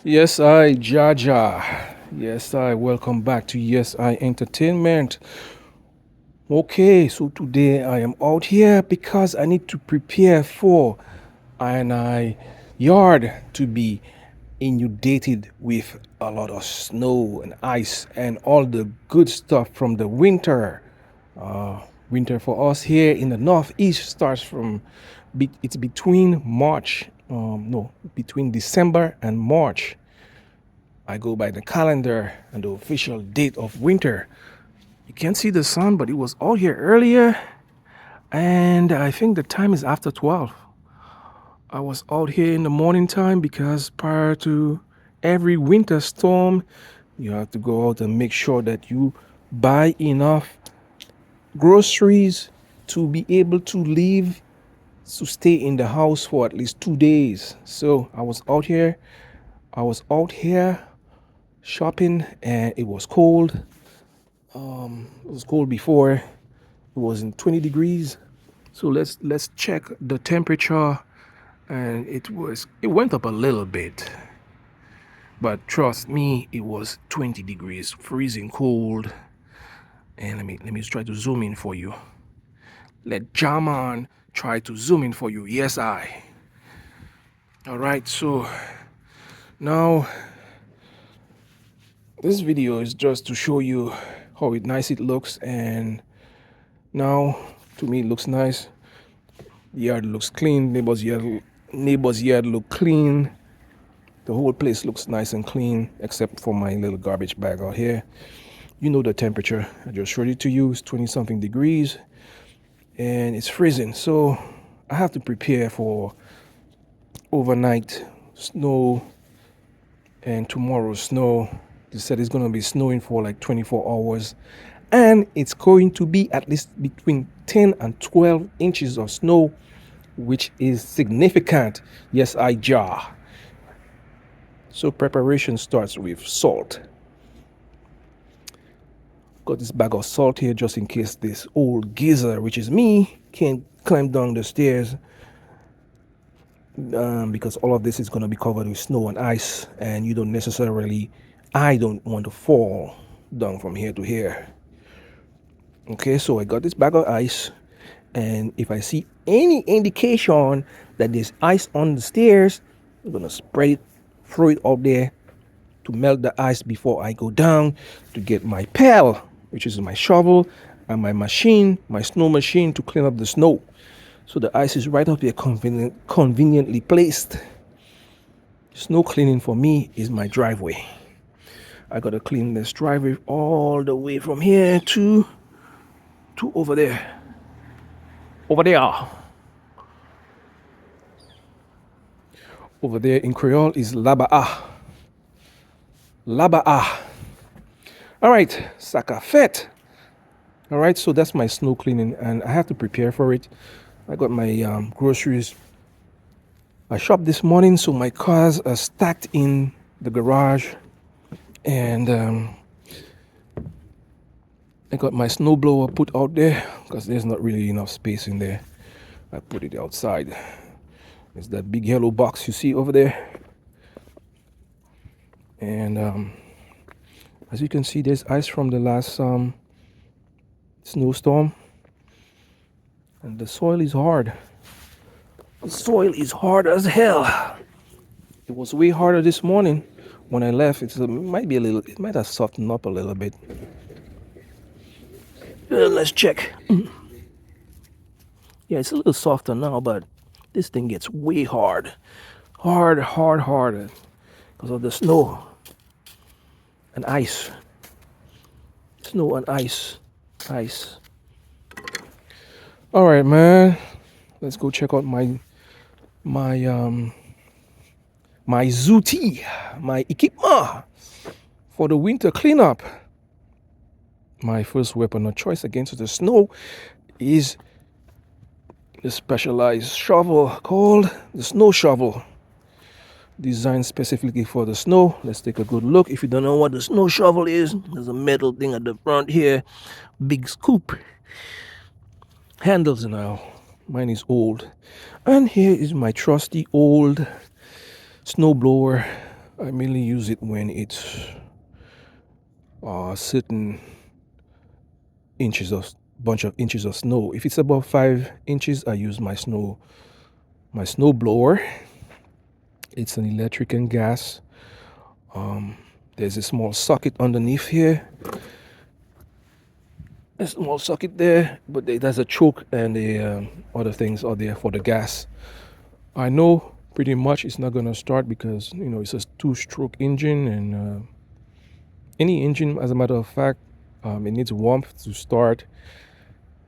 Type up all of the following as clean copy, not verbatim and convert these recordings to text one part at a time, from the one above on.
Yes, I, Jaja. Yes, I. Welcome back to Yes, I Entertainment. Okay, so today I am out here because I need to prepare for I yard to be inundated with a lot of snow and ice and all the good stuff from the winter. Winter for us here in the northeast starts from it's between March, no, between December and March. I go by the calendar and the official date of winter. You can't see the sun, but it was all here earlier, and I think the time is after 12. I was out here in the morning time because prior to every winter storm, you have to go out and make sure that you buy enough groceries to be able to leave to stay in the house for at least 2 days. So I was out here shopping, and it was cold. It was cold before. It was in 20 degrees. So let's check the temperature, and it went up a little bit. But trust me, it was 20 degrees, freezing cold. And let me try to zoom in for you. Let Jaman try to zoom in for you. Yes, I. All right, so now this video is just to show you how nice it looks, and now to me it looks nice. The yard looks clean. Neighbor's yard look clean. The whole place looks nice and clean, except for my little garbage bag out here. You know the temperature. I just showed it to you. It's 20 something degrees, and it's freezing. So I have to prepare for overnight snow and tomorrow's snow. They said it's going to be snowing for like 24 hours, and it's going to be at least between 10 and 12 inches of snow, which is significant. Yes, I jar. So preparation starts with salt. Got this bag of salt here just in case this old geezer, which is me, can't climb down the stairs, because all of this is going to be covered with snow and ice, and I don't want to fall down from here to here. Okay, so I got this bag of ice, and if I see any indication that there's ice on the stairs, I'm going to spread it, throw it out there to melt the ice before I go down to get my pail, which is my shovel, and my machine, my snow machine, to clean up the snow. So the ice is right up here, conveniently placed. Snow cleaning for me is my driveway. I gotta clean this driveway all the way from here to over there. Over there. Over there in Creole is Laba'a. Laba'a. All right, Sakafet. All right, so that's my snow cleaning, and I have to prepare for it. I got my groceries. I shopped this morning, so my cars are stacked in the garage, and I got my snowblower put out there because there's not really enough space in there. I put it outside. It's that big yellow box you see over there, and as you can see, there's ice from the last snowstorm, and the soil is hard. The soil is hard as hell. It was way harder this morning when I left. It might have softened up a little bit. Let's check. Yeah, it's a little softer now, but this thing gets way hard. Hard because of the snow and ice. Snow and ice. All right, man. Let's go check out my zooty, my equipment for the winter cleanup. My first weapon of choice against the snow is the specialized shovel called the snow shovel, designed specifically for the snow. Let's take a good look. If you don't know what the snow shovel is, there's a metal thing at the front here, big scoop, handles now. Mine is old. And here is my trusty old snowblower I mainly use it when it's certain inches of bunch of inches of snow. If it's above 5 inches, I use my snow blower. It's an electric and gas. There's a small socket underneath here. A small socket there, but there's a choke and the other things are there for the gas. I know pretty much it's not gonna start because it's a two-stroke engine, and any engine, as a matter of fact, it needs warmth to start,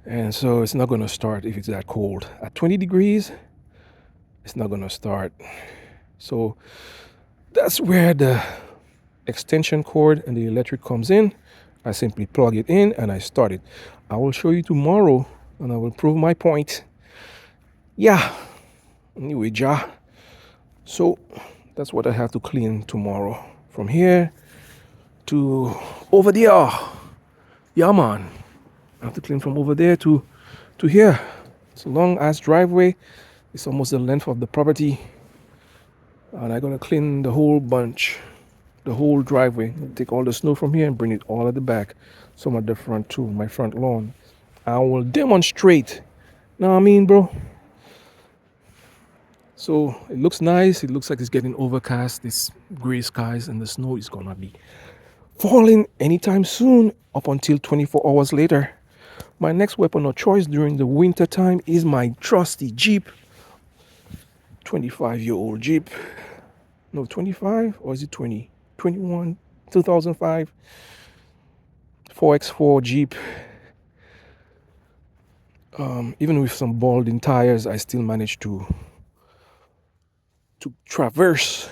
and so it's not gonna start if it's that cold. At 20 degrees, it's not gonna start. So that's where the extension cord and the electric comes in. I simply plug it in and I start it. I will show you tomorrow and I will prove my point. Yeah. Anyway, so that's what I have to clean tomorrow. From here to over there. Yeah, man. I have to clean from over there to here. It's a long ass driveway. It's almost the length of the property. And I'm gonna clean the whole bunch. The whole driveway. Take all the snow from here and bring it all at the back. Some at the front too, my front lawn. I will demonstrate. Know what I mean, bro? So it looks nice. It looks like it's getting overcast. This gray skies, and the snow is gonna be falling anytime soon, up until 24 hours later. My next weapon of choice during the winter time is my trusty Jeep. 25-year-old Jeep. No, 25 or is it 20? 21, 2005 4x4 Jeep. Even with some balding tires, I still managed to traverse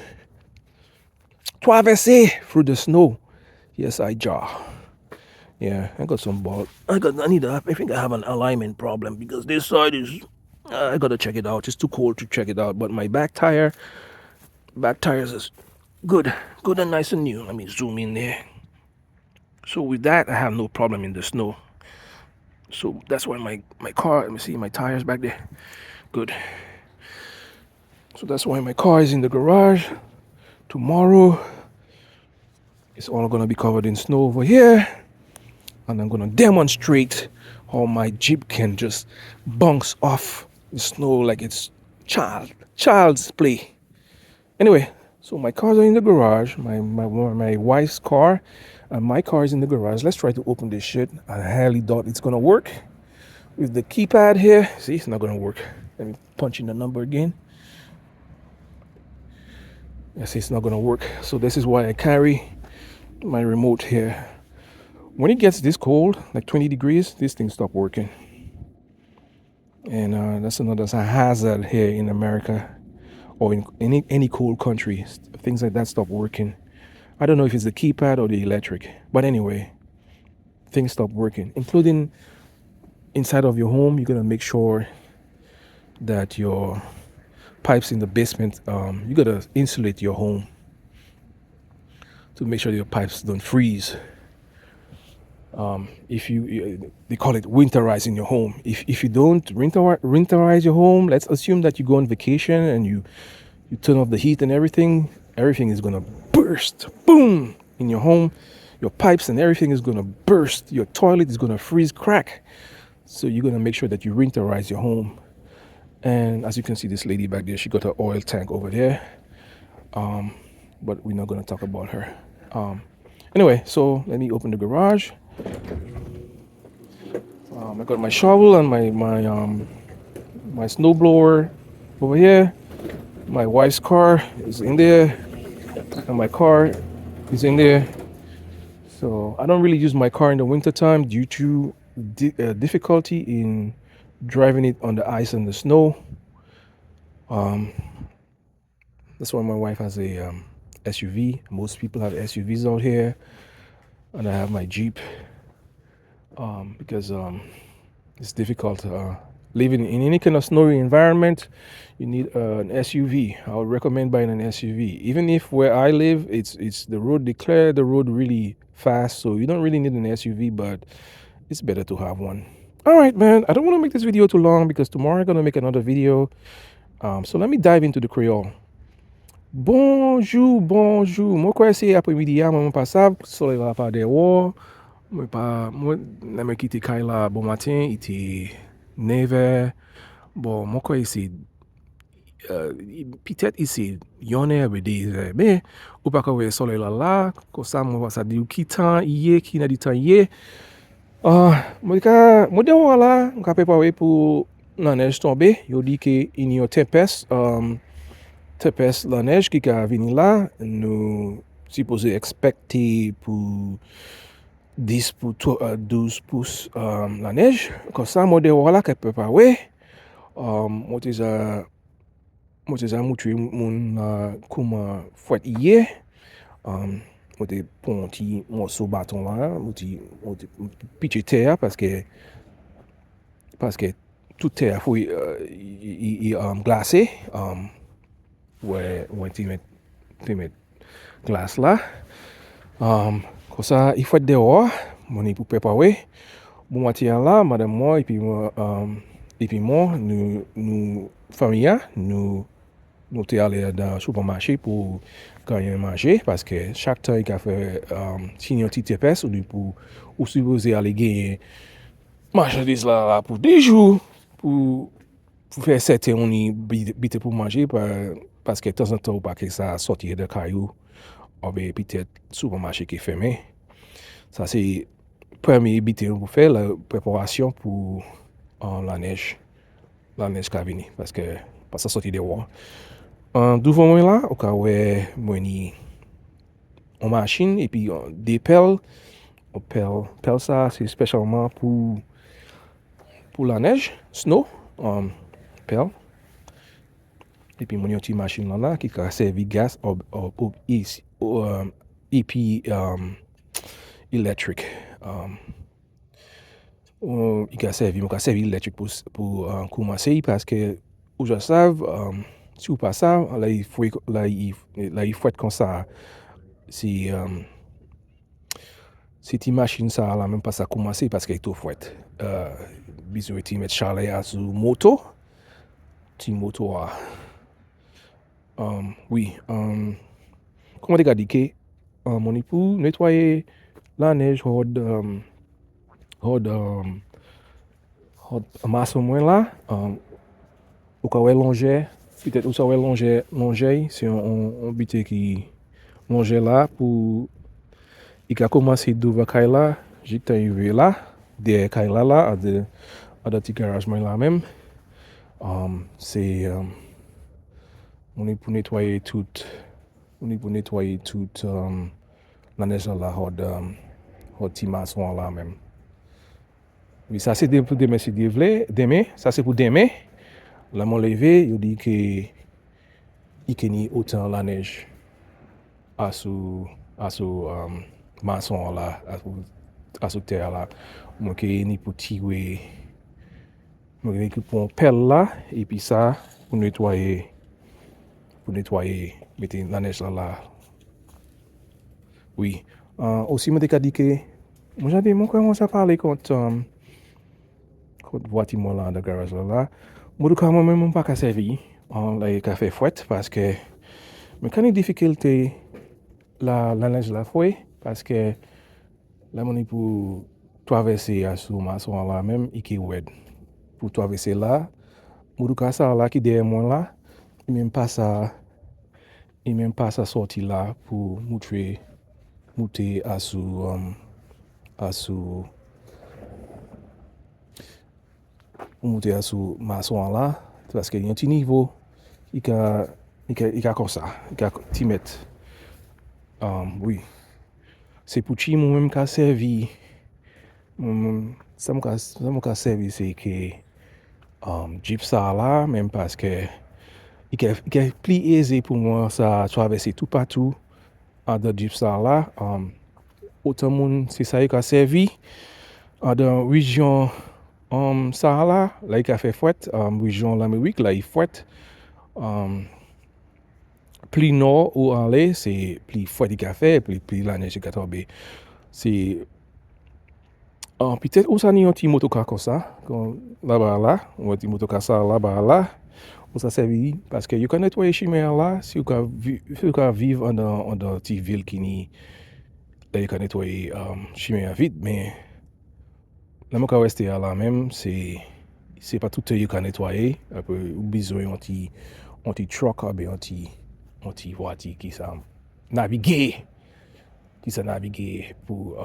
through the snow. Yes, I jaw. Yeah, I got some bald. I think I have an alignment problem because this side is. I gotta check it out. It's too cold to check it out. But my back tires is good and nice and new. Let me zoom in there. So with that, I have no problem in the snow. So that's why my car, let me see my tires back there. Good. So that's why my car is in the garage. Tomorrow, it's all gonna be covered in snow over here. And I'm gonna demonstrate how my Jeep can just bounce off the snow like it's child's play. Anyway, so my cars are in the garage. My wife's car and my car is in the garage. Let's try to open this shit. I highly doubt it's gonna work with the keypad here. See, it's not gonna work. Let me punch in the number again. Yes, it's not gonna work. So this is why I carry my remote here. When it gets this cold, like 20 degrees, this thing stops working. And that's another hazard here in America or in any cold country. Things like that stop working. I don't know if it's the keypad or the electric. But anyway, things stop working. Including inside of your home, you're going to make sure that your pipes in the basement, you got to insulate your home to make sure your pipes don't freeze. If they call it winterizing your home. If you don't winterize your home, let's assume that you go on vacation and you turn off the heat and everything is gonna burst, boom, in your home. Your pipes and everything is gonna burst. Your toilet is gonna freeze, crack. So you're gonna make sure that you winterize your home. And as you can see, this lady back there, she got her oil tank over there. But we're not gonna talk about her. Anyway, so let me open the garage. I got my shovel and my snow blower over here. My wife's car is in there, and my car is in there. So I don't really use my car in the winter time due to difficulty in driving it on the ice and the snow. That's why my wife has a SUV. Most people have SUVs out here, and I have my Jeep because it's difficult living in any kind of snowy environment. You need an SUV. I would recommend buying an SUV. Even if where I live, it's the road, they clear the road really fast, so you don't really need an SUV, but it's better to have one. All right, man. I don't want to make this video too long because tomorrow I'm gonna make another video. So let me dive into the Creole. Bonjour, bonjour. Moi, quoi, c'est après-midi, moi, pas ça, soleil là, pas dehors. Moi, je quitté Kaila bon matin, il était 9h. Bon, moi, quoi, c'est, peut-être ici, y'en a des mais, ou pas que le soleil là, comme ça, moi, ça dit, qui temps, hier, qui n'a dit temps, hier. Moi, dehors là, je suis préparé pour la neige tomber. Il dit qu'il y a une tempête. Tempête la neige qui a venu là, nous supposons expecter pour 10 pour 12 pouces la neige. Comme ça, moi, dehors là, qu'elle peut pas, ouais. Moi, déjà, montré mon comment faire hier. Moi, pour un petit morceau bâton là, moi, pitcher terre parce que toute terre, il glacé. Ouais, tu mets glace là. Comme ça, il faut être dehors, mon pour préparer. Bon matière là, madame moi, et puis moi, famille, nous t'es allé dans le supermarché pour gagner manger parce que chaque temps, il a fait signer un petit épaisse ou supposé aller gagner marchandises là pour des jours, pour, pour faire certains, on y bite pour manger parce que de temps en temps, pas que ça sortir de caillou, ou bien peut-être supermarché qui est fermé. Ça, c'est le premier bite pour faire la préparation pour la neige qui va venir parce que pas ça sortir de roi. Devant moi là, au cas où moi ni en machine et puis des pelles, pelle ça c'est spécialement pour la neige, snow, pelle. Et puis mon y a une machine là qui a servi gaz et puis électrique. Il a servi électrique pour commencer parce que où je savent si ou pas ça là il faut être comme ça si cette machine ça là même pas ça commencer parce qu'elle est trop fouette besoin de mettre chalet à sur moto petit moto oui comment tu as dit que mon époux nettoyer la neige hod masse au moins là ou quand elle longeait peut-être ou ça ouais longer c'est on bité qui longeait là pour il a commencé d'ouvrir Kaila j'étais arrivé là derrière Kaila là à de petit garage là même c'est on est pour nettoyer toute la neige là hod petit maçon là même. Oui, ça c'est pour demain, c'est demain, ça c'est pour demain. Là, mon levé, il dit que il y a autant la neige à ce maçon là, à ce terre là. Moi, qui ni pour tirer, moi, qui pour un pelle là, et puis ça, mettre la neige là. Oui. Aussi, moi, j'ai dit que, moi, j'ai dit, moi, commence à parler contre voiture moi là, dans le garage là. Moi, moi-même, pas qu'à servir. Là, il a fait fouette parce que, mais quand il y a des difficultés, la neige la fouet parce que là mon pour traverser à ce maçon là même il qui oued pour traverser là mon ça là qui derrière moi là il même pas ça sorti là pour monter à sous monter à sous maçon là parce qu'il y a un petit niveau il a comme ça il a petit mètre oui c'est pour qui moi-même qui a servi ça m'a servi c'est que Jeep ça là même parce que il est plus aisé pour moi ça traverser tout partout dans Jeep ça là autant monde c'est ça qui a servi dans région Sahara là il a fait fouette région l'Amérique là il fouette plus nord ou aller c'est plus fouette qu'il a fait plus la neige qui a tombé c'est peut-être où ça n'y a un petit motocar comme ça là-bas là ou un petit motocar ça là-bas là pour ça servir parce que vous can nettoyer chimère là si vous can vivre en dans petite ville qui ni là vous can nettoyer chimère vite mais là moi quand rester là même c'est pas tout vous can nettoyer un peu besoin un petit truck ou bien un petit voiture qui ça naviguer pour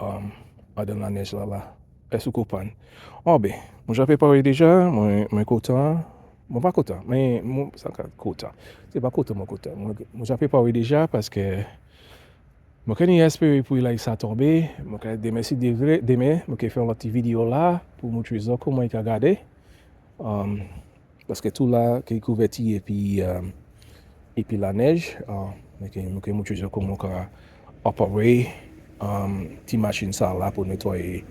dans la neige là. Est-ce que vous comprenez? Oh ben, moi j'ai préparé déjà, moi content. Moi pas content, mais moi ça content. C'est pas content mon content. Moi j'ai préparé déjà parce que moi quand espérer pour là ça tomber, moi quand demain si demain, moi faire une petite vidéo là pour montrer comment il a regarder. Parce que tout là qui est couvert et puis la neige, moi montrer comment on va opérer petite machine ça là pour nettoyer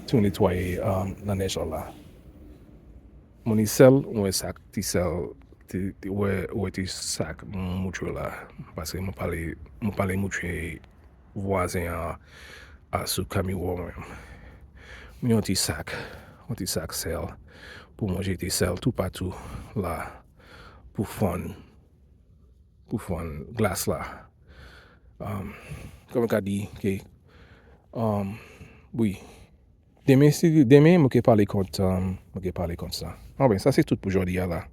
tout nettoyer la neige là. Mon sel ou sac ti sel ouais ti sac mucho là parce que mon parler mucho voisin à ce camion mais un petit sac sel pour manger tes sel tout partout là pour fun glace là comme on dit que oui demain, je vais parler contre ça. Ah ben, ça, c'est tout pour aujourd'hui, là.